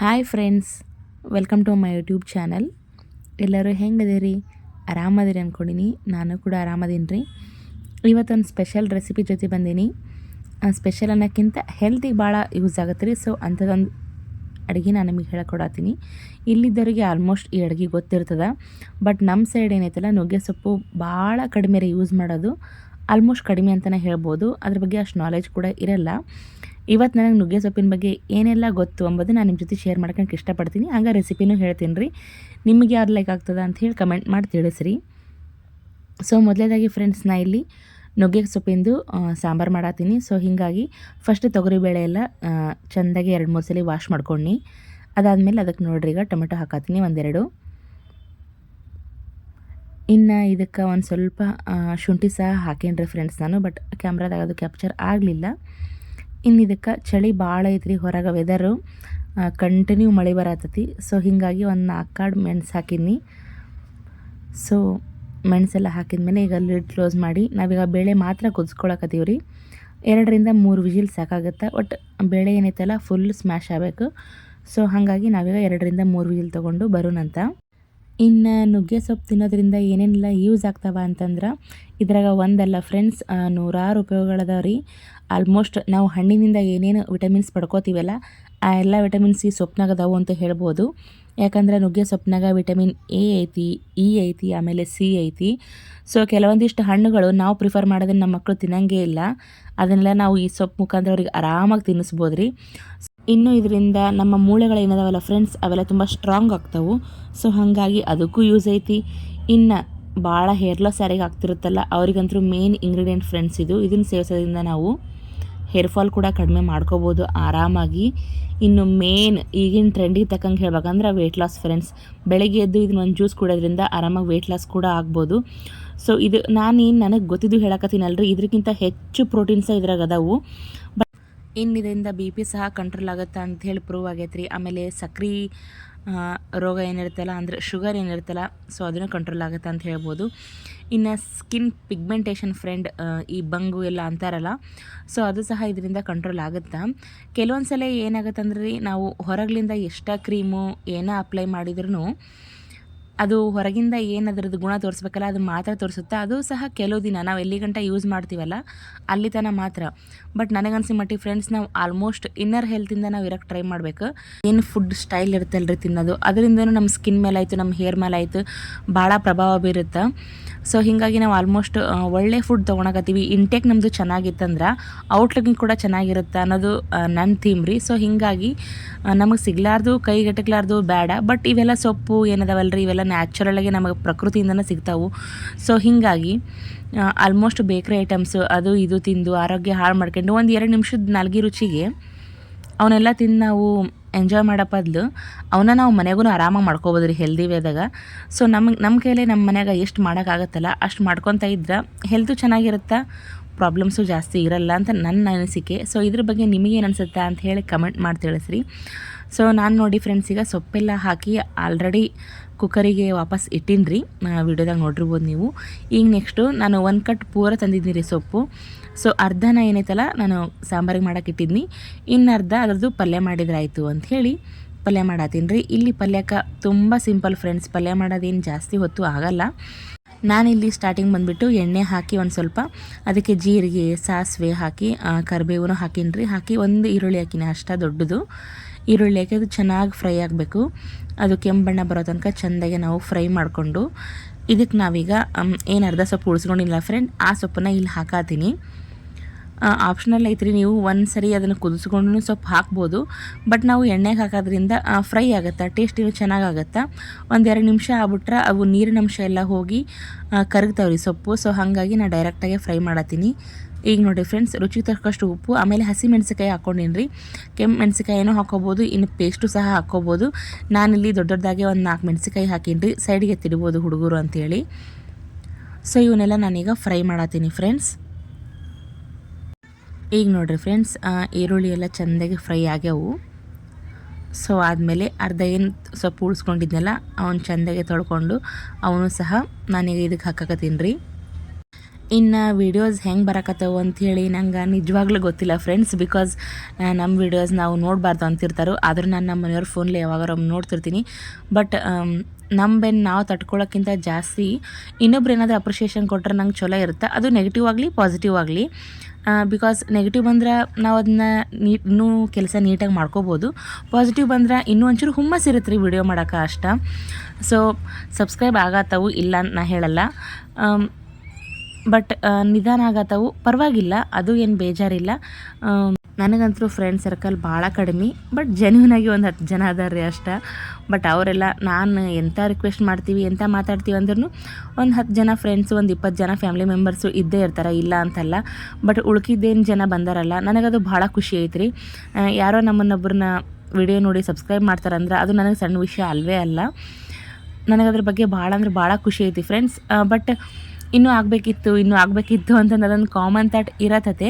Hi friends, welcome to my YouTube channel. ಎಲ್ಲರೂ ಹೆಂಗದಿರಿ? ಆರಾಮದಿರಿ ಅಂದ್ಕೊಂಡಿನಿ. ನಾನು ಕೂಡ ಆರಾಮದೀನಿ ರೀ. ಇವತ್ತೊಂದು ಸ್ಪೆಷಲ್ ರೆಸಿಪಿ ಜೊತೆ ಬಂದೀನಿ. ಸ್ಪೆಷಲ್ ಅನ್ನೋಕ್ಕಿಂತ ಹೆಲ್ತಿಗೆ ಭಾಳ ಯೂಸ್ ಆಗುತ್ತೆ ರೀ. ಸೊ ಅಂಥದ್ದೊಂದು ಅಡುಗೆ ನಾನು ನಿಮಗೆ ಹೇಳ್ಕೊಡತ್ತೀನಿ. ಇಲ್ಲಿದ್ದವರಿಗೆ ಆಲ್ಮೋಸ್ಟ್ ಈ ಅಡುಗೆ ಗೊತ್ತಿರ್ತದೆ. ಬಟ್ ನಮ್ಮ ಸೈಡ್ ಏನೈತಲ್ಲ, ನುಗ್ಗೆ ಸೊಪ್ಪು ಭಾಳ ಕಡಿಮೆ ರೀ ಯೂಸ್ ಮಾಡೋದು. ಆಲ್ಮೋಸ್ಟ್ ಕಡಿಮೆ ಅಂತಲೇ ಹೇಳ್ಬೋದು. ಅದ್ರ ಬಗ್ಗೆ ಅಷ್ಟು ನಾಲೆಜ್ ಕೂಡ ಇರಲ್ಲ. ಇವತ್ತು ನನಗೆ ನುಗ್ಗೆ ಸೊಪ್ಪಿನ ಬಗ್ಗೆ ಏನೆಲ್ಲ ಗೊತ್ತು ಅಂಬೋದು ನಾನು ನಿಮ್ಮ ಜೊತೆ ಶೇರ್ ಮಾಡ್ಕೊಳಕ್ಕೆ ಇಷ್ಟಪಡ್ತೀನಿ. ಹಂಗೆ ರೆಸಿಪಿನೂ ಹೇಳ್ತೀನಿ ರೀ. ನಿಮಗೆ ಯಾರು ಲೈಕ್ ಆಗ್ತದೆ ಅಂತ ಹೇಳಿ ಕಮೆಂಟ್ ಮಾಡಿ ತಿಳಿಸ್ರಿ. ಸೊ ಮೊದಲೇದಾಗಿ ಫ್ರೆಂಡ್ಸ್, ನಾ ಇಲ್ಲಿ ನುಗ್ಗೆ ಸೊಪ್ಪಿಂದು ಸಾಂಬಾರು ಮಾಡತ್ತೀನಿ. ಸೊ ಹೀಗಾಗಿ ಫಸ್ಟ್ ತೊಗರಿಬೇಳೆ ಎಲ್ಲ ಚೆಂದಾಗಿ 2-3 ಸಲ ವಾಶ್ ಮಾಡ್ಕೊಂಡು, ಅದಾದಮೇಲೆ ಅದಕ್ಕೆ ನೋಡ್ರಿ ಈಗ ಟೊಮೆಟೊ ಹಾಕತ್ತೀನಿ ಒಂದೆರಡು. ಇನ್ನು ಇದಕ್ಕೆ ಒಂದು ಸ್ವಲ್ಪ ಶುಂಠಿ ಸಹ ಹಾಕೇನ್ರಿ ಫ್ರೆಂಡ್ಸ್ ನಾನು. ಬಟ್ ಕ್ಯಾಮ್ರಾದಾಗ ಅದು ಕ್ಯಾಪ್ಚರ್ ಆಗಲಿಲ್ಲ. ಇನ್ನು ಇದಕ್ಕೆ ಚಳಿ ಭಾಳ ಐತ್ರಿ ಹೊರಗೆ. ವೆದರು ಕಂಟಿನ್ಯೂ ಮಳೆ ಬರತ್ತತಿ. ಸೊ ಹೀಗಾಗಿ ಒಂದು 4 ಕಾಳು ಮೆಣಸು ಹಾಕಿನಿ. ಸೊ ಮೆಣಸೆಲ್ಲ ಹಾಕಿದ್ಮೇಲೆ ಈಗ ಲಿಡ್ ಕ್ಲೋಸ್ ಮಾಡಿ ನಾವೀಗ ಬೇಳೆ ಮಾತ್ರ ಕುದಿಸ್ಕೊಳಕತ್ತೀವಿ ರೀ. 2-3 ವಿಜಿಲ್ ಸಾಕಾಗುತ್ತೆ. ಒಟ್ಟು ಬೇಳೆ ಏನೈತಲ್ಲ ಫುಲ್ ಸ್ಮ್ಯಾಶ್ ಆಗಬೇಕು. ಸೊ ಹಾಗಾಗಿ ನಾವೀಗ 2-3 ವಿಜಿಲ್ ತೊಗೊಂಡು ಬರೋಣಂತ. ಇನ್ನು ನುಗ್ಗೆ ಸೊಪ್ಪು ತಿನ್ನೋದ್ರಿಂದ ಏನೇನೆಲ್ಲ ಯೂಸ್ ಆಗ್ತಾವ ಅಂತಂದ್ರೆ, ಇದ್ರಾಗ ಒಂದಲ್ಲ ಫ್ರೆಂಡ್ಸ್, ನೂರಾರು ಉಪಯೋಗಗಳದಾವ ರೀ. ಆಲ್ಮೋಸ್ಟ್ ನಾವು ಹಣ್ಣಿನಿಂದ ಏನೇನು ವಿಟಮಿನ್ಸ್ ಪಡ್ಕೋತೀವಲ್ಲ, ಆ ಎಲ್ಲ ವಿಟಮಿನ್ಸ್ ಈ ಸೊಪ್ನಾಗ ಅದಾವು ಅಂತ ಹೇಳ್ಬೋದು. ಯಾಕಂದ್ರೆ ನುಗ್ಗೆ ಸೊಪ್ನಾಗ ವಿಟಮಿನ್ ಎ ಐತಿ, ಇ ಐತಿ, ಆಮೇಲೆ ಸಿ ಐತಿ. ಸೊ ಕೆಲವೊಂದಿಷ್ಟು ಹಣ್ಣುಗಳು ನಾವು ಪ್ರಿಫರ್ ಮಾಡೋದನ್ನ ನಮ್ಮ ಮಕ್ಕಳು ತಿನ್ನಂಗೇ ಇಲ್ಲ. ಅದನ್ನೆಲ್ಲ ನಾವು ಈ ಸೊಪ್ಪು ಮುಖಾಂತರ ಅವ್ರಿಗೆ ಆರಾಮಾಗಿ ತಿನ್ನಿಸ್ಬೋದು ರೀ. ಇನ್ನು ಇದರಿಂದ ನಮ್ಮ ಮೂಳೆಗಳೇನದಾವಲ್ಲ ಫ್ರೆಂಡ್ಸ್, ಅವೆಲ್ಲ ತುಂಬ ಸ್ಟ್ರಾಂಗ್ ಆಗ್ತಾವೆ. ಸೊ ಹಾಗಾಗಿ ಅದಕ್ಕೂ ಯೂಸ್ ಐತಿ. ಇನ್ನು ಭಾಳ ಹೇರ್ ಲಾಸ್ ಯಾರಿಗೆ ಆಗ್ತಿರುತ್ತಲ್ಲ, ಅವ್ರಿಗಂತೂ ಮೇನ್ ಇಂಗ್ರೀಡಿಯೆಂಟ್ ಫ್ರೆಂಡ್ಸ್ ಇದನ್ನು ಸೇವಿಸೋದ್ರಿಂದ ನಾವು ಹೇರ್ ಫಾಲ್ ಕೂಡ ಕಡಿಮೆ ಮಾಡ್ಕೋಬೋದು ಆರಾಮಾಗಿ. ಇನ್ನು ಮೇನ್ ಈಗಿನ ಟ್ರೆಂಡಿಗೆ ತಕ್ಕಂಗೆ ಹೇಳ್ಬೇಕಂದ್ರೆ ವೆಯ್ಟ್ ಲಾಸ್ ಫ್ರೆಂಡ್ಸ್. ಬೆಳಗ್ಗೆ ಎದ್ದು ಇದನ್ನೊಂದು ಜ್ಯೂಸ್ ಕುಡೋದ್ರಿಂದ ಆರಾಮಾಗಿ ವೆಯ್ಟ್ ಲಾಸ್ ಕೂಡ ಆಗ್ಬೋದು. ಸೊ ಇದು ನನಗೆ ಗೊತ್ತಿದ್ದು ಹೇಳಕತ್ತೀನಲ್ರಿ, ಇದಕ್ಕಿಂತ ಹೆಚ್ಚು ಪ್ರೋಟೀನ್ಸ ಇದ್ರಾಗ ಅದಾವು. ಇನ್ನು ಇದರಿಂದ ಬಿ ಪಿ ಸಹ ಕಂಟ್ರೋಲ್ ಆಗುತ್ತೆ ಅಂಥೇಳಿ ಪ್ರೂವ್ ಆಗೈತೆ ರೀ. ಆಮೇಲೆ ಸಕ್ರೆ ರೋಗ ಏನಿರುತ್ತಲ್ಲ, ಅಂದರೆ ಶುಗರ್ ಏನಿರುತ್ತಲ್ಲ, ಸೊ ಅದನ್ನು ಕಂಟ್ರೋಲ್ ಆಗುತ್ತೆ ಅಂತ ಹೇಳ್ಬೋದು. ಇನ್ನು ಸ್ಕಿನ್ ಪಿಗ್ಮೆಂಟೇಷನ್ ಫ್ರೆಂಡ್, ಈ ಬಂಗು ಎಲ್ಲ ಅಂತಾರಲ್ಲ, ಸೊ ಅದು ಸಹ ಇದರಿಂದ ಕಂಟ್ರೋಲ್ ಆಗುತ್ತೆ. ಕೆಲವೊಂದು ಸಲ ಏನಾಗುತ್ತೆ ಅಂದ್ರೆ ರೀ, ನಾವು ಹೊರಗಿಂದ ಎಷ್ಟೇ ಕ್ರೀಮು ಏನೋ ಅಪ್ಲೈ ಮಾಡಿದ್ರೂ ಅದು ಹೊರಗಿಂದ ಏನು ಅದರದ್ದು ಗುಣ ತೋರಿಸ್ಬೇಕಲ್ಲ, ಅದು ಮಾತ್ರ ತೋರಿಸುತ್ತೆ. ಅದು ಸಹ ಕೆಲವು ದಿನ ನಾವು ಎಲ್ಲಿ ಗಂಟ ಯೂಸ್ ಮಾಡ್ತೀವಲ್ಲ ಅಲ್ಲಿ ತನಕ ಮಾತ್ರ. ಬಟ್ ನನಗನ್ಸಿ ಮಟ್ಟಿಗೆ ಫ್ರೆಂಡ್ಸ್, ನಾವು ಆಲ್ಮೋಸ್ಟ್ ಇನ್ನರ್ ಹೆಲ್ತಿಂದ ನಾವು ಇರೋಕ್ಕೆ ಟ್ರೈ ಮಾಡಬೇಕು. ಏನು ಫುಡ್ ಸ್ಟೈಲ್ ಇರುತ್ತಲ್ರಿ ತಿನ್ನೋದು, ಅದರಿಂದನೂ ನಮ್ಮ ಸ್ಕಿನ್ ಮೇಲೆ ಆಯಿತು, ನಮ್ಮ ಹೇರ್ ಮೇಲೆ ಆಯಿತು, ಭಾಳ ಪ್ರಭಾವ ಬೀರುತ್ತೆ. ಸೊ ಹೀಗಾಗಿ ನಾವು ಆಲ್ಮೋಸ್ಟ್ ಒಳ್ಳೆ ಫುಡ್ ತೊಗೊಳಕತ್ತೀವಿ. ಇಂಟೇಕ್ ನಮ್ಮದು ಚೆನ್ನಾಗಿತ್ತಂದ್ರೆ ಔಟ್ಲುಕಿಂಗ್ ಕೂಡ ಚೆನ್ನಾಗಿರುತ್ತೆ ಅನ್ನೋದು ನನ್ನ ಥೀಮ್ ರೀ. ಸೊ ಹೀಗಾಗಿ ನಮಗೆ ಸಿಗಲಾರ್ದು, ಕೈಗೆಟಕ್ಲಾರ್ದು ಬೇಡ. ಬಟ್ ಇವೆಲ್ಲ ಸೊಪ್ಪು ಏನದಾವಲ್ರಿ, ಇವೆಲ್ಲ ನ್ಯಾಚುರಲಾಗಿ ನಮಗೆ ಪ್ರಕೃತಿಯಿಂದನೇ ಸಿಗ್ತಾವೆ. ಸೊ ಹೀಗಾಗಿ ಆಲ್ಮೋಸ್ಟ್ ಬೇಕ್ರಿ ಐಟಮ್ಸು ಅದು ಇದು ತಿಂದು ಆರೋಗ್ಯ ಹಾಳು ಮಾಡ್ಕೊಂಡು 1-2 ನಿಮಿಷದ ನಾಲ್ಗೆ ರುಚಿಗೆ ಅವನ್ನೆಲ್ಲ ತಿಂದು ನಾವು ಎಂಜಾಯ್ ಮಾಡೋ ಬದಲು ಅವನ್ನ ನಾವು ಮನೆಗೂ ಆರಾಮಾಗಿ ಮಾಡ್ಕೋಬೋದು ರೀ ಹೆಲ್ದಿ ವೇದಾಗ. ಸೊ ನಮ್ಮ ಕೈಲೇ ನಮ್ಮ ಮನ್ಯಾಗ ಎಷ್ಟು ಮಾಡೋಕ್ಕಾಗತ್ತಲ್ಲ ಅಷ್ಟು ಮಾಡ್ಕೊತ ಇದ್ರೆ ಹೆಲ್ತು ಚೆನ್ನಾಗಿರುತ್ತೆ, ಪ್ರಾಬ್ಲಮ್ಸು ಜಾಸ್ತಿ ಇರಲ್ಲ ಅಂತ ನನ್ನ ಅನಿಸಿಕೆ. ಸೊ ಇದ್ರ ಬಗ್ಗೆ ನಿಮಗೇನು ಅನಿಸುತ್ತೆ ಅಂತ ಹೇಳಿ ಕಮೆಂಟ್ ಮಾಡಿ ತಿಳಿಸ್ರಿ. ಸೊ ನಾನು ನೋಡಿ ಫ್ರೆಂಡ್ಸ್, ಈಗ ಸೊಪ್ಪೆಲ್ಲ ಹಾಕಿ ಆಲ್ರೆಡಿ ಕುಕ್ಕರಿಗೆ ವಾಪಸ್ ಇಟ್ಟಿನಿ ರೀ. ವಿಡಿಯೋದಾಗ ನೋಡಿರ್ಬೋದು ನೀವು. ಈಗ ನೆಕ್ಸ್ಟು ನಾನು 1 ಕಟ್ ಪೂರ ತಂದಿದ್ದೀನಿ ರೀ ಸೊಪ್ಪು. ಸೊ ಅರ್ಧನ ಏನೈತಲ್ಲ ನಾನು ಸಾಂಬಾರಿಗೆ ಮಾಡೋಕೆ ಇಟ್ಟಿದ್ನಿ, ಇನ್ನು ಅರ್ಧ ಅದರದ್ದು ಪಲ್ಯ ಮಾಡಿದ್ರಾಯ್ತು ಅಂಥೇಳಿ ಪಲ್ಯ ಮಾಡತ್ತೀನಿ ರೀ. ಇಲ್ಲಿ ಪಲ್ಯಕ್ಕೆ ತುಂಬ ಸಿಂಪಲ್ ಫ್ರೆಂಡ್ಸ್, ಪಲ್ಯ ಮಾಡೋದೇನು ಜಾಸ್ತಿ ಹೊತ್ತು ಆಗಲ್ಲ. ನಾನಿಲ್ಲಿ ಸ್ಟಾರ್ಟಿಂಗ್ ಬಂದುಬಿಟ್ಟು ಎಣ್ಣೆ ಹಾಕಿ ಒಂದು ಸ್ವಲ್ಪ ಅದಕ್ಕೆ ಜೀರಿಗೆ, ಸಾಸಿವೆ ಹಾಕಿ ಕರಿಬೇವು ಹಾಕೀನಿ ರೀ. ಹಾಕಿ ಒಂದು ಈರುಳ್ಳಿ ಹಾಕಿನಿ, ಅಷ್ಟೇ ದೊಡ್ಡದು ಈರುಳ್ಳಿ ಹಾಕಿ ಅದು ಚೆನ್ನಾಗಿ ಫ್ರೈ ಆಗಬೇಕು. ಅದು ಕೆಂಪು ಬಣ್ಣ ಬರೋ ತನಕ ಚೆಂದಾಗಿ ನಾವು ಫ್ರೈ ಮಾಡಿಕೊಂಡು, ಇದಕ್ಕೆ ನಾವೀಗ ಏನು ಅರ್ಧ ಸೊಪ್ಪು ಉಳಿಸ್ಕೊಂಡಿಲ್ಲ ಫ್ರೆಂಡ್, ಆ ಸೊಪ್ಪನ್ನು ಇಲ್ಲಿ ಹಾಕಾತೀನಿ. ಆಪ್ಷನಲ್ ಐತ್ರಿ, ನೀವು ಒಂದು ಸರಿ ಅದನ್ನು ಕುದಿಸ್ಕೊಂಡು ಸೊಪ್ಪು ಹಾಕ್ಬೋದು. ಬಟ್ ನಾವು ಎಣ್ಣೆಗೆ ಹಾಕೋದ್ರಿಂದ ಫ್ರೈ ಆಗುತ್ತೆ, ಟೇಸ್ಟಿನೂ ಚೆನ್ನಾಗಾಗತ್ತೆ. 1-2 ನಿಮಿಷ ಆಗ್ಬಿಟ್ರೆ ಅವು ನೀರಿನ ಅಂಶ ಎಲ್ಲ ಹೋಗಿ ಕರಗ್ತಾವ್ರಿ ಸೊಪ್ಪು. ಸೊ ಹಾಗಾಗಿ ನಾನು ಡೈರೆಕ್ಟಾಗಿ ಫ್ರೈ ಮಾಡತ್ತೀನಿ. ಈಗ ನೋಡಿ ಫ್ರೆಂಡ್ಸ್, ರುಚಿಗೆ ತಕ್ಕಷ್ಟು ಉಪ್ಪು, ಆಮೇಲೆ ಹಸಿ ಮೆಣಸಿಕಾಯಿ ಹಾಕ್ಕೊಂಡಿನಿ ರೀ. ಕೆಂಪು ಮೆಣಸಿಕಾಯಿನೂ ಹಾಕ್ಕೋಬೋದು, ಇನ್ನು ಪೇಸ್ಟು ಸಹ ಹಾಕ್ಕೋಬೋದು. ನಾನಿಲ್ಲಿ ದೊಡ್ಡದಾಗೆ ಒಂದು 4 ಮೆಣಸಿಕಾಯಿ ಹಾಕೀನಿ ರೀ, ಸೈಡಿಗೆ ತಿಡ್ಬೋದು ಹುಡುಗರು ಅಂಥೇಳಿ. ಸೊ ಇವನ್ನೆಲ್ಲ ನಾನೀಗ ಫ್ರೈ ಮಾಡತ್ತೀನಿ ಫ್ರೆಂಡ್ಸ್. ಈಗ ನೋಡಿರಿ ಫ್ರೆಂಡ್ಸ್, ಈರುಳ್ಳಿ ಎಲ್ಲ ಚೆಂದಾಗಿ ಫ್ರೈ ಆಗ್ಯಾವು. ಸೊ ಆದಮೇಲೆ ಅರ್ಧ ಏನು ಸೊಪ್ಪು ಉಳಿಸ್ಕೊಂಡಿದ್ನಲ್ಲ ಅವನು ಚೆಂದಾಗಿ ತೊಳ್ಕೊಂಡು ಅವನು ಸಹ ನಾನೀಗ ಇದಕ್ಕೆ ಹಾಕಕತ್ತೀನಿ ರೀ. ಇನ್ನು ವೀಡಿಯೋಸ್ ಹೆಂಗೆ ಬರಕತ್ತವು ಅಂಥೇಳಿ ನಂಗೆ ನಿಜವಾಗ್ಲೂ ಗೊತ್ತಿಲ್ಲ ಫ್ರೆಂಡ್ಸ್. ಬಿಕಾಸ್ ನಮ್ಮ ವೀಡಿಯೋಸ್ ನಾವು ನೋಡಬಾರ್ದು ಅಂತಿರ್ತಾರೋ, ಆದರೂ ನಾನು ನಮ್ಮ ಮನೆಯವ್ರ ಫೋನ್ಲಿ ಯಾವಾಗಾರೊಮ್ಮೆ ನೋಡ್ತಿರ್ತೀನಿ. ಬಟ್ ನಮ್ಮ ಬೆನ್ನು ನಾವು ತಡ್ಕೊಳ್ಳೋಕ್ಕಿಂತ ಜಾಸ್ತಿ ಇನ್ನೊಬ್ರು ಏನಾದರೂ ಅಪ್ರಿಷಿಯೇಷನ್ ಕೊಟ್ಟರೆ ನಂಗೆ ಚಲೋ ಇರುತ್ತೆ. ಅದು ನೆಗೆಟಿವ್ ಆಗಲಿ ಪಾಸಿಟಿವ್ ಆಗಲಿ. ಬಿಕಾಸ್ ನೆಗೆಟಿವ್ ಬಂದ್ರೆ ನಾವು ಅದನ್ನ ಇನ್ನೂ ಕೆಲಸ ನೀಟಾಗಿ ಮಾಡ್ಕೋಬೋದು. ಪಾಸಿಟಿವ್ ಬಂದ್ರೆ ಇನ್ನೂ ಒಂಚೂರು ಹುಮ್ಮಸ್ ಇರುತ್ತೆ ರೀ ವಿಡಿಯೋ ಮಾಡೋಕೆ ಅಷ್ಟ. ಸೊ ಸಬ್ಸ್ಕ್ರೈಬ್ ಆಗತ್ತವು ಇಲ್ಲ ಅಂತ ನಾ ಹೇಳಲ್ಲ, ಬಟ್ ನಿಧಾನ ಆಗತ್ತವು, ಪರವಾಗಿಲ್ಲ, ಅದು ಏನು ಬೇಜಾರಿಲ್ಲ. ನನಗಂತೂ ಫ್ರೆಂಡ್ ಸರ್ಕಲ್ ಭಾಳ ಕಡಿಮೆ, ಬಟ್ ಜೆನ್ಯೂನಾಗಿ ಒಂದು 10 ಜನ ಅದಾರ ರೀ ಅಷ್ಟ. ಬಟ್ ಅವರೆಲ್ಲ ನಾನು ಎಂಥ ರಿಕ್ವೆಸ್ಟ್ ಮಾಡ್ತೀವಿ ಎಂಥ ಮಾತಾಡ್ತೀವಿ ಅಂದ್ರೂ ಒಂದು 10 ಜನ ಫ್ರೆಂಡ್ಸು, ಒಂದು 20 ಜನ ಫ್ಯಾಮಿಲಿ ಮೆಂಬರ್ಸು ಇದ್ದೇ ಇರ್ತಾರೆ, ಇಲ್ಲ ಅಂತಲ್ಲ. ಬಟ್ ಉಳ್ಕಿದ್ದೇನು ಜನ ಬಂದಾರಲ್ಲ, ನನಗದು ಭಾಳ ಖುಷಿ ಐತ್ರಿ. ಯಾರೋ ನಮ್ಮನ್ನೊಬ್ಬರನ್ನ ವಿಡಿಯೋ ನೋಡಿ ಸಬ್ಸ್ಕ್ರೈಬ್ ಮಾಡ್ತಾರಂದ್ರೆ ಅದು ನನಗೆ ಸಣ್ಣ ವಿಷಯ ಅಲ್ವೇ ಅಲ್ಲ. ನನಗದ್ರ ಬಗ್ಗೆ ಭಾಳ ಅಂದ್ರೆ ಭಾಳ ಖುಷಿ ಐತಿ ಫ್ರೆಂಡ್ಸ್. ಬಟ್ ಇನ್ನೂ ಆಗಬೇಕಿತ್ತು ಅಂತಂದು ಅದೊಂದು ಕಾಮನ್ ಥಾಟ್ ಇರತ್ತೆ.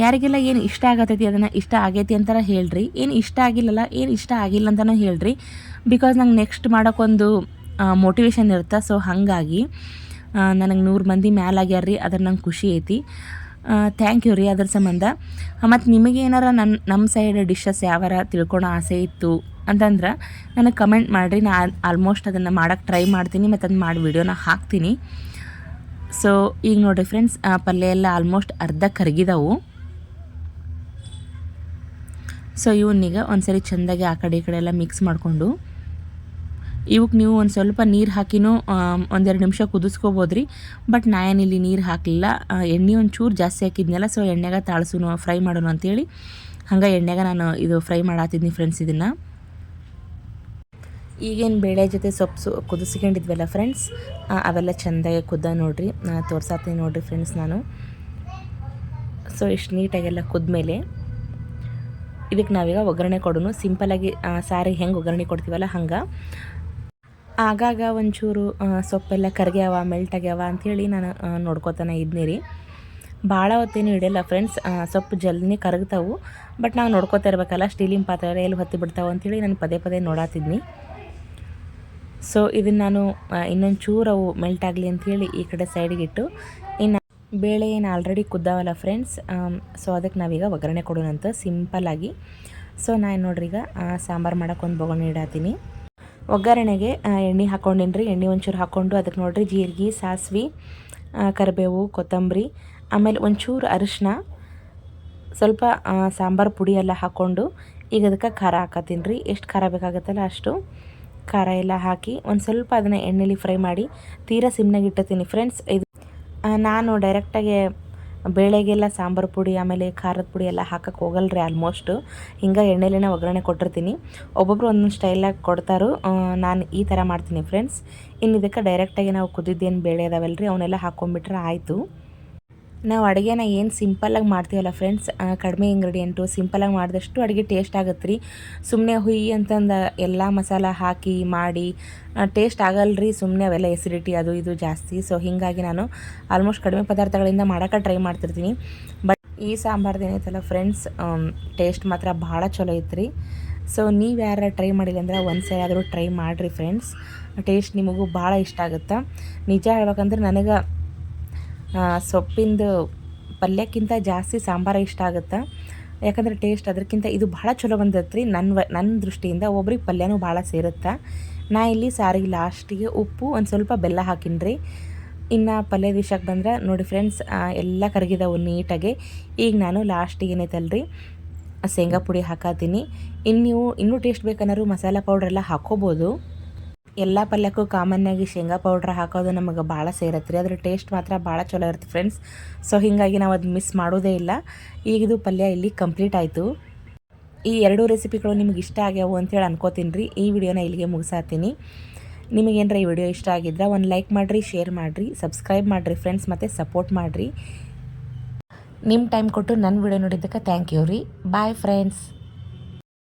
ಯಾರಿಗೆಲ್ಲ ಏನು ಇಷ್ಟ ಆಗತ್ತೈತಿ ಅದನ್ನು ಇಷ್ಟ ಆಗೈತಿ ಅಂತಾರ ಹೇಳ್ರಿ, ಏನು ಇಷ್ಟ ಆಗಿಲ್ಲಲ್ಲ ಏನು ಇಷ್ಟ ಆಗಿಲ್ಲ ಅಂತಲೂ ಹೇಳ್ರಿ. ಬಿಕಾಸ್ ನಂಗೆ ನೆಕ್ಸ್ಟ್ ಮಾಡೋಕ್ಕೊಂದು ಮೋಟಿವೇಶನ್ ಇರುತ್ತೆ. ಸೊ ಹಾಗಾಗಿ ನನಗೆ 100 ಮಂದಿ ಮ್ಯಾಲಾಗ್ಯಾರ ರೀ, ಅದ್ರ ನಂಗೆ ಖುಷಿ ಐತಿ. ಥ್ಯಾಂಕ್ ಯು ರೀ ಅದ್ರ ಸಂಬಂಧ. ಮತ್ತು ನಿಮಗೇನಾರ ನಮ್ಮ ಸೈಡ್ ಡಿಶಸ್ ಯಾವಾರ ತಿಳ್ಕೊಳೋ ಆಸೆ ಇತ್ತು ಅಂತಂದ್ರೆ ನನಗೆ ಕಮೆಂಟ್ ಮಾಡಿರಿ. ನಾನು ಆಲ್ಮೋಸ್ಟ್ ಅದನ್ನು ಮಾಡೋಕ್ಕೆ ಟ್ರೈ ಮಾಡ್ತೀನಿ ಮತ್ತು ಅದನ್ನ ಮಾಡಿ ವಿಡಿಯೋನ ಹಾಕ್ತೀನಿ. ಸೊ ಈಗ ನೋಡಿರಿ ಫ್ರೆಂಡ್ಸ್, ಪಲ್ಯ ಎಲ್ಲ ಆಲ್ಮೋಸ್ಟ್ ಅರ್ಧ ಕರಗಿದವು. ಸೊ ಇವನ್ನೀಗ ಒಂದ್ಸರಿ ಚೆಂದಾಗಿ ಆ ಕಡೆ ಈ ಕಡೆ ಎಲ್ಲ ಮಿಕ್ಸ್ ಮಾಡಿಕೊಂಡು ಇವಕ್ಕೆ ನೀವು ಒಂದು ಸ್ವಲ್ಪ ನೀರು ಹಾಕಿನೂ 1-2 ನಿಮಿಷ ಕುದಿಸ್ಕೋಬೋದು ರೀ. ಬಟ್ ನಾನೇನಿಲ್ಲಿ ನೀರು ಹಾಕಲಿಲ್ಲ, ಎಣ್ಣೆ ಒಂಚೂರು ಜಾಸ್ತಿ ಹಾಕಿದ್ನಲ್ಲ. ಸೊ ಎಣ್ಣೆಗೆ ತಾಳ್ಸುನು ಫ್ರೈ ಮಾಡೋಣ ಅಂತೇಳಿ ಹಂಗೆ ಎಣ್ಣೆಗೆ ನಾನು ಇದು ಫ್ರೈ ಮಾಡತ್ತಿದ್ನಿ ಫ್ರೆಂಡ್ಸ್. ಇದನ್ನು ಈಗೇನು ಬೇಳೆ ಜೊತೆ ಸೊಪ್ಪು ಕುದಿಸ್ಕೊಂಡಿದ್ವಲ್ಲ ಫ್ರೆಂಡ್ಸ್, ಅವೆಲ್ಲ ಚೆಂದಾಗಿ ಕುದ್ದ ನೋಡಿರಿ, ತೋರ್ಸಾತೀನಿ ನೋಡಿರಿ ಫ್ರೆಂಡ್ಸ್ ನಾನು. ಸೊ ಇಷ್ಟು ನೀಟಾಗೆಲ್ಲ ಕುದ್ಮೇಲೆ ಇದಕ್ಕೆ ನಾವೀಗ ಒಗ್ಗರಣೆ ಕೊಡೋನು. ಸಿಂಪಲಾಗಿ ಸಾರಿಗೆ ಹೆಂಗೆ ಒಗ್ಗರಣೆ ಕೊಡ್ತೀವಲ್ಲ ಹಂಗೆ. ಆಗಾಗ ಒಂಚೂರು ಸೊಪ್ಪೆಲ್ಲ ಕರ್ಗ್ಯಾವ ಮೆಲ್ಟ್ ಆಗ್ಯಾವ ಅಂಥೇಳಿ ನಾನು ನೋಡ್ಕೋತಾನೆ ಇದ್ನಿ ರೀ. ಭಾಳ ಹೊತ್ತೇನು ಹಿಡಿಯಲ್ಲ ಫ್ರೆಂಡ್ಸ್, ಸೊಪ್ಪು ಜಲ್ದಿನೇ ಕರಗ್ತಾವು. ಬಟ್ ನಾವು ನೋಡ್ಕೋತಾ ಇರ್ಬೇಕಲ್ಲ, ಸ್ಟೀಲಿನ ಪಾತ್ರೆ ಎಲ್ಲಿ ಹೊತ್ತಿ ಬಿಡ್ತಾವೆ ಅಂಥೇಳಿ ನಾನು ಪದೇ ನೋಡಾತಿದ್ನಿ. ಸೊ ಇದನ್ನು ನಾನು ಇನ್ನೊಂದು ಚೂರು ಅವು ಮೆಲ್ಟ್ ಆಗಲಿ ಅಂಥೇಳಿ ಈ ಕಡೆ ಸೈಡಿಗೆ ಇಟ್ಟು, ಇನ್ನು ಬೇಳೆ ಏನು ಆಲ್ರೆಡಿ ಕುದ್ದಾವಲ್ಲ ಫ್ರೆಂಡ್ಸ್, ಸೊ ಅದಕ್ಕೆ ನಾವೀಗ ಒಗ್ಗರಣೆ ಕೊಡೋಣಂತ ಸಿಂಪಲ್ಲಾಗಿ. ಸೊ ನಾನು ನೋಡ್ರಿ ಈಗ ಸಾಂಬಾರು ಮಾಡೋಕೆ ಒಂದು ಬೊಗಣೆ ಇಡಾತೀನಿ. ಒಗ್ಗರಣೆಗೆ ಎಣ್ಣೆ ಹಾಕ್ಕೊಂಡಿನಿ ರೀ. ಎಣ್ಣೆ ಒಂಚೂರು ಹಾಕ್ಕೊಂಡು ಅದಕ್ಕೆ ನೋಡಿರಿ ಜೀರಿಗೆ, ಸಾಸಿವೆ, ಕರಿಬೇವು, ಕೊತ್ತಂಬರಿ, ಆಮೇಲೆ ಒಂಚೂರು ಅರಿಶಿನ, ಸ್ವಲ್ಪ ಸಾಂಬಾರು ಪುಡಿ ಎಲ್ಲ ಹಾಕ್ಕೊಂಡು ಈಗ ಅದಕ್ಕೆ ಖಾರ ಹಾಕತ್ತೀನಿ ರೀ. ಎಷ್ಟು ಖಾರ ಬೇಕಾಗುತ್ತಲ್ಲ ಅಷ್ಟು ಖಾರ ಎಲ್ಲ ಹಾಕಿ ಒಂದು ಸ್ವಲ್ಪ ಅದನ್ನು ಎಣ್ಣೆಲಿ ಫ್ರೈ ಮಾಡಿ ತೀರಾ ಸಿಮ್ನಾಗ ಇಟ್ಟಿರ್ತೀನಿ ಫ್ರೆಂಡ್ಸ್. ಇದು ನಾನು ಡೈರೆಕ್ಟಾಗಿ ಬೇಳೆಗೆಲ್ಲ ಸಾಂಬಾರು ಪುಡಿ ಆಮೇಲೆ ಖಾರದ ಪುಡಿ ಎಲ್ಲ ಹಾಕಕ್ಕೆ ಹೋಗಲ್ರಿ ಆಲ್ಮೋಸ್ಟು. ಹಿಂಗೆ ಎಣ್ಣೆಲೇನೆ ಒಗ್ಗರಣೆ ಕೊಟ್ಟಿರ್ತೀನಿ. ಒಬ್ಬೊಬ್ರು ಒಂದೊಂದು ಸ್ಟೈಲಾಗಿ ಕೊಡ್ತಾರೋ, ನಾನು ಈ ಥರ ಮಾಡ್ತೀನಿ ಫ್ರೆಂಡ್ಸ್. ಇನ್ನು ಇದಕ್ಕೆ ಡೈರೆಕ್ಟಾಗಿ ನಾವು ಕುದಿದ್ದೇನು ಬೇಳೆ ಅದಾವಲ್ಲ ರೀ ಅವನ್ನೆಲ್ಲ ಹಾಕ್ಕೊಂಬಿಟ್ರೆ ಆಯಿತು. ನಾವು ಅಡುಗೆನ ಏನು ಸಿಂಪಲ್ಲಾಗಿ ಮಾಡ್ತೀವಲ್ಲ ಫ್ರೆಂಡ್ಸ್, ಕಡಿಮೆ ಇಂಗ್ರೀಡಿಯೆಂಟು ಸಿಂಪಲ್ಲಾಗಿ ಮಾಡಿದಷ್ಟು ಅಡುಗೆ ಟೇಸ್ಟ್ ಆಗುತ್ತೆ ರೀ. ಸುಮ್ಮನೆ ಹುಯಿ ಅಂತಂದು ಎಲ್ಲ ಮಸಾಲ ಹಾಕಿ ಮಾಡಿ ಟೇಸ್ಟ್ ಆಗಲ್ರಿ. ಸುಮ್ಮನೆ ಅವೆಲ್ಲ ಎಸಿಡಿಟಿ ಅದು ಇದು ಜಾಸ್ತಿ. ಸೊ ಹೀಗಾಗಿ ನಾನು ಆಲ್ಮೋಸ್ಟ್ ಕಡಿಮೆ ಪದಾರ್ಥಗಳಿಂದ ಮಾಡೋಕ್ಕೆ ಟ್ರೈ ಮಾಡ್ತಿರ್ತೀನಿ. ಬಟ್ ಈ ಸಾಂಬಾರ್ದು ಏನೈತಲ್ಲ ಫ್ರೆಂಡ್ಸ್, ಟೇಸ್ಟ್ ಮಾತ್ರ ಭಾಳ ಚಲೋ ಐತ್ರಿ. ಸೊ ನೀವು ಯಾರು ಟ್ರೈ ಮಾಡಿಲ್ಲ ಅಂದ್ರೆ ಒಂದು ಸರಿ ಆದರೂ ಟ್ರೈ ಮಾಡಿರಿ ಫ್ರೆಂಡ್ಸ್. ಟೇಸ್ಟ್ ನಿಮಗೂ ಭಾಳ ಇಷ್ಟ ಆಗುತ್ತೆ. ನಿಜ ಹೇಳ್ಬೇಕಂದ್ರೆ ನನಗೆ ಸೊಪ್ಪಿಂದು ಪಲ್ಯಕ್ಕಿಂತ ಜಾಸ್ತಿ ಸಾಂಬಾರು ಇಷ್ಟ ಆಗುತ್ತೆ. ಯಾಕಂದರೆ ಟೇಸ್ಟ್ ಅದಕ್ಕಿಂತ ಇದು ಭಾಳ ಚಲೋ ಬಂದೈತೆ ರೀ ನನ್ನ ದೃಷ್ಟಿಯಿಂದ. ಒಬ್ರಿಗೆ ಪಲ್ಯನೂ ಭಾಳ ಸೇರುತ್ತೆ. ನಾ ಇಲ್ಲಿ ಸಾರಿಗೆ ಲಾಸ್ಟಿಗೆ ಉಪ್ಪು ಒಂದು ಸ್ವಲ್ಪ ಬೆಲ್ಲ ಹಾಕಿನಿ ರೀ. ಇನ್ನು ಪಲ್ಯದ ವಿಷಯಕ್ಕೆ ಬಂದ್ರೆ ನೋಡಿ ಫ್ರೆಂಡ್ಸ್, ಎಲ್ಲ ಕರಗಿದವು ನೀಟಾಗಿ. ಈಗ ನಾನು ಲಾಸ್ಟಿಗೆ ಏನೈತಲ್ರಿ ಶೇಂಗಾ ಪುಡಿ ಹಾಕತ್ತೀನಿ. ನೀವು ಇನ್ನೂ ಟೇಸ್ಟ್ ಬೇಕನ್ನಾರು ಮಸಾಲೆ ಪೌಡ್ರೆಲ್ಲ ಹಾಕ್ಕೋಬೋದು. ಎಲ್ಲ ಪಲ್ಯಕ್ಕೂ ಕಾಮನ್ನಾಗಿ ಶೇಂಗಾ ಪೌಡ್ರ್ ಹಾಕೋದು ನಮಗೆ ಭಾಳ ಸೇರತ್ತೆ ರೀ. ಅದ್ರ ಟೇಸ್ಟ್ ಮಾತ್ರ ಭಾಳ ಚಲೋ ಇರುತ್ತೆ ಫ್ರೆಂಡ್ಸ್. ಸೊ ಹೀಗಾಗಿ ನಾವು ಅದು ಮಿಸ್ ಮಾಡೋದೇ ಇಲ್ಲ. ಈಗಿದು ಪಲ್ಯ ಇಲ್ಲಿ ಕಂಪ್ಲೀಟ್ ಆಯಿತು. ಈ 2 ರೆಸಿಪಿಗಳು ನಿಮಗೆ ಇಷ್ಟ ಆಗ್ಯಾವು ಅಂತೇಳಿ ಅನ್ಕೋತೀನಿ ರೀ. ಈ ವಿಡಿಯೋನ ಇಲ್ಲಿಗೆ ಮುಗಿಸಾತೀನಿ. ನಿಮಗೇನರ ಈ ವಿಡಿಯೋ ಇಷ್ಟ ಆಗಿದ್ರೆ ಒಂದು ಲೈಕ್ ಮಾಡಿರಿ, ಶೇರ್ ಮಾಡಿರಿ, ಸಬ್ಸ್ಕ್ರೈಬ್ ಮಾಡಿರಿ ಫ್ರೆಂಡ್ಸ್, ಮತ್ತು ಸಪೋರ್ಟ್ ಮಾಡಿರಿ. ನಿಮ್ಮ ಟೈಮ್ ಕೊಟ್ಟು ನನ್ನ ವಿಡಿಯೋ ನೋಡಿದ್ದಕ್ಕೆ ಥ್ಯಾಂಕ್ ಯು ರೀ. Bye friends.